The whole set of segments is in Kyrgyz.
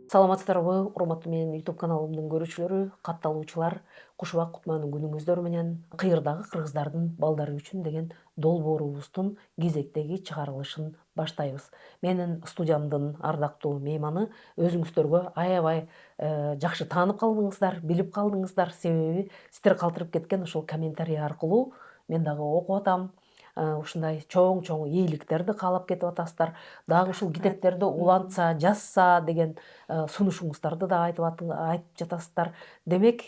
Саламатсыздарбы, урматтуу менин YouTube каналымдын көрүүчүлөрү, катталуучулар, куш убак кутмандуу күнүңүздөр менен кыйырдагы кыргыздардын балдары үчүн деген долбоорубуздун кезектеги чыгарылышын баштайбыз. Менин студиямдын ардактуу мейманы өзүңүздөргө аябай жакшы таанып калдыңыздар, билип калдыңыздар, себеби сиздер калтырып кеткен ушул комментарий аркылуу мен дагы окуп атам. Ушундай чоң ийгиликтерди каалап кетип атасыздар. Дагы ушул китептерди улантса, жазса деген сунушуңуздарды да айтып жатасыздар. Демек,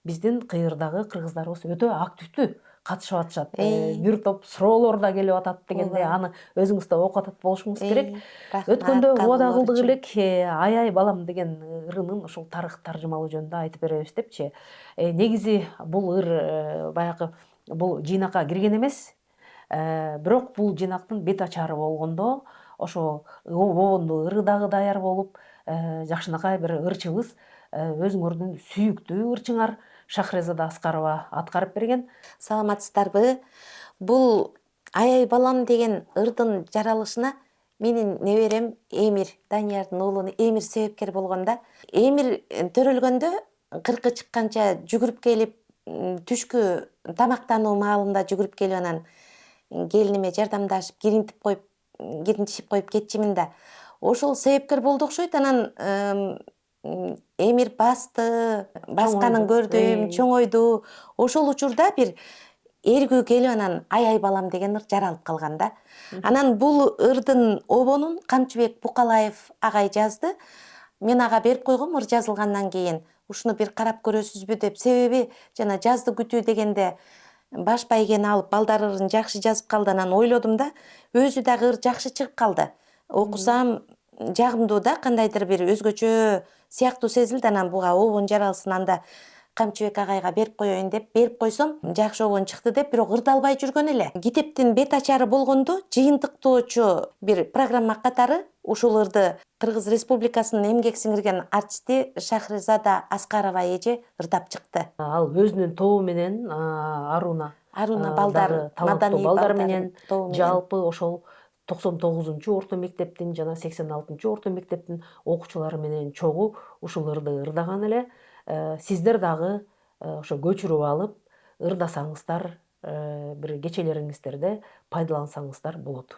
биздин кыйырдагы кыргыздарыбыз өтө активдүү катышып атышат. Бир топ суроолор да келип атат дегенде, аны өзүңүз да окуп атат болушуңуз керек. Өткөндө убада кылдык элек, Ай балам деген ырынын ушул тарых таржымалоо жөнүндө айтып беребиз депчи. Негизи бул ыр баягы бул жыйнакка кирген эмес. Бирок бул жыйнактын бет ачары болгондо, ошо обондуу ыры дагы даяр болуп, жакшынакай бир ырчыбыз, өзүңөрдүн сүйүктүү ырчыңар Шахрезада Аскарова аткарып берген. Саламатсыздарбы? Бул Ай балам деген ырдын жаралышына менин неберем Эмир, Даниярдын уулу Эмир себепкер болгонда. Эмир төрөлгөндө 40 чыкканча жүгүрүп келип, түшкү тамактануу маалында жүгүрүп келип анан келиниме жардамдашып, киринтишип коюп кетчимин да. Ошол себепкер болду окшойт. Анан Эмир басканын көрдүм, чоңойду. Ошол учурда бир эргүү келип анан Ай балам деген ыр жаралып калган да. Анан бул ырдын обонун Камчыбек Букалаев агай жазды. Мен ага берип койгом ыр жазылгандан кийин. Ушуну бир карап көрөсүзбү деп. Себеби жана жазды күтүү дегенде баш байгени алып балдар ырын жакшы жазып калды. Анан ойлодум да, өзү дагы ыр жакшы чыгып калды. Окусам жагымдуу да, кандайдыр бир өзгөчө сыяктуу сезилди. Анан буга обон жаралсын анда Камчыбек агайга берип коеюн деп берип койсом, жакшы обон чыкты деп, бирок ырды албай жүргөн эле. Китептин бет ачары болгондо жыйынтыктоочу бир программа катары ушул ырды Кыргыз Республикасынын эмгек сиңирген артисти Шахрезада Аскарова эже ырдап чыкты. Ал өзүнүн тобу менен, Аруна балдар, таланттуу балдар менен жалпы ошол 99-чу орто мектептин жана 86-чу орто мектептин окуучулары менен чогуу ушул ырды ырдаган эле. Сиздер дагы ошо көчүрүп алып, ырдасаңыздар, бир кечелериңиздерде пайдалансаңыздар болот.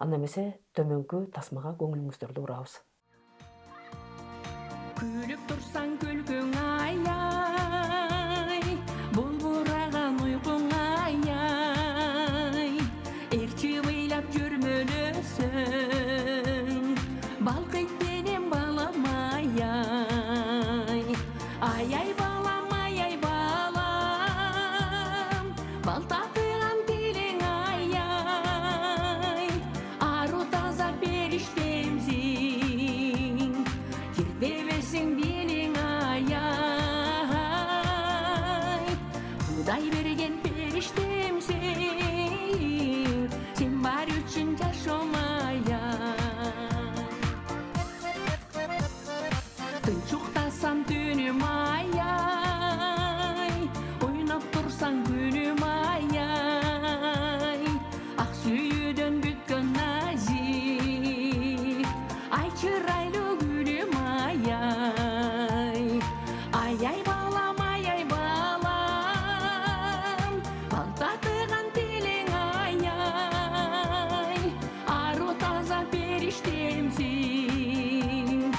Анда эмесе төмөнкү тасмага көңүлүңүздөрдү бурабыз. Күлүп турсаң күлкүң ай, булбураган уйкуң ай, эрчи ыйлап жүрмөлөсүң, балкыйт менен балам ай, ай балам, бал татыган тилиң ай, ару таза периштемсиң, кирдебесиң белиң ай, Кудай берген периштемсиң, сен бар үчүн жашамай, тынчуктасам түнүм ай, ойноп турсаң күнүм ай, ак сүйүүдөн бүткөн назик, ай чырайлуу гүлүм ай, ай балам, бал татыган тилиң ай, ару таза периштемсиң,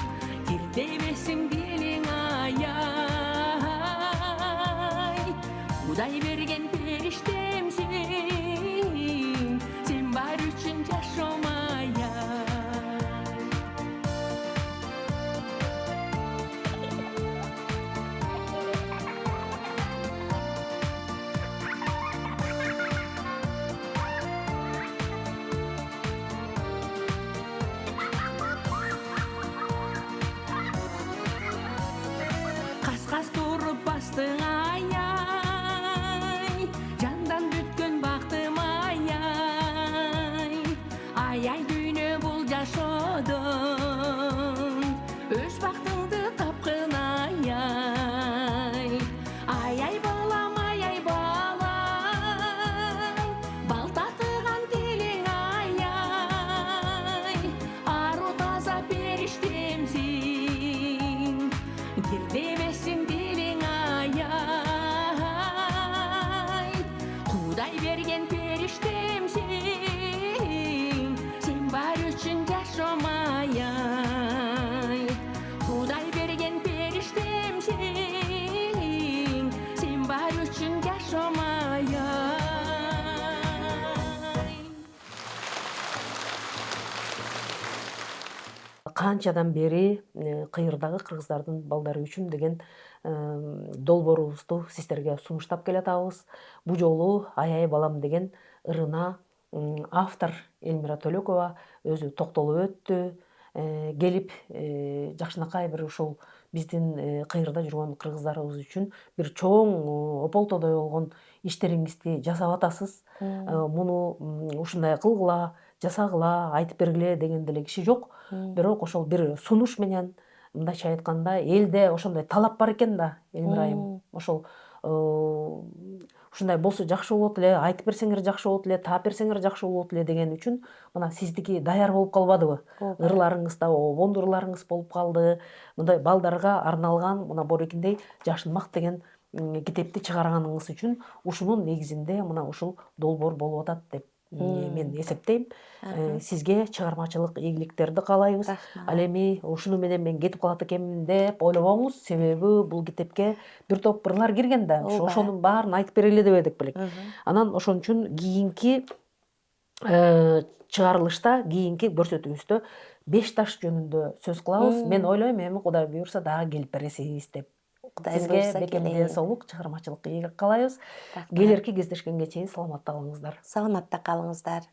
кирдебесиң белиң ай, Кудай берген периштемсиң, сен бар үчүн жашамай. Кас туруп бастың ай, жандан бүткөн бактым ай, дүйнө бул жашоодон өз бактыңды тапкын ай, балам, бал татыган тилиң ай, ару таза периштемсиң, Кудай берген периштемсиң, сен бар үчүн жашамай. Кудай берген периштемсиң, сен бар үчүн жашамай. Канчадан бери кыйырдагы кыргыздардын балдары үчүн деген долбоорубузду сиздерге сунуштап келатабыз. Бу жолу Аяй балам деген ырына автор Элмира Төлөкова өзү токтолуп өттү. Келип жакшынакай бир ушул биздин кыйырда жүргөн кыргыздарыбыз үчүн бир чоң ополтодой болгон иштериңизди жасап атасыз. Муну ушундай кылгыла, жасагыла, айтып бергиле деген деле киши жок. Бирок ошол бир сунуш менен, мындайча айтканда, элде ошондой талап бар экен да, Элмира айым. Ошол ушундай болсо жакшы болот эле, айтып берсеңер жакшы болот эле, таап берсеңер жакшы болот эле деген үчүн мына сиздики даяр болуп калбадыбы? Ырларыңыз да обон ырларыңыз болуп калды. Мындай балдарга арналган мына Борекиндей Жашынмак деген китепти чыгарганыңыз үчүн ушунун негизинде мына ушул долбоор болуп атат деп мен эсептейм. Сизге чыгармачылык ийгиликтерди каалайбыз. Ал эми ушуну менен мен кетип калат экенмин деп ойлобоңуз, себеби бул китепке бир топ ырлар кирген да. Ошонун баарын айтып берели деп эдик белек. Анан ошон үчүн кийинки чыгарылышта, кийинки көрсөтүүбүздө Беш таш жөнүндө сөз кылабыз. Мен ойлойм, эми Кудай буйрса дагы келип бересиз деп. Сизге бекем соолук, чыгармачылык ийгилик каалайбыз. Келерки кездешкенге чейин саламатта калыңыздар. Саламатта калыңыздар.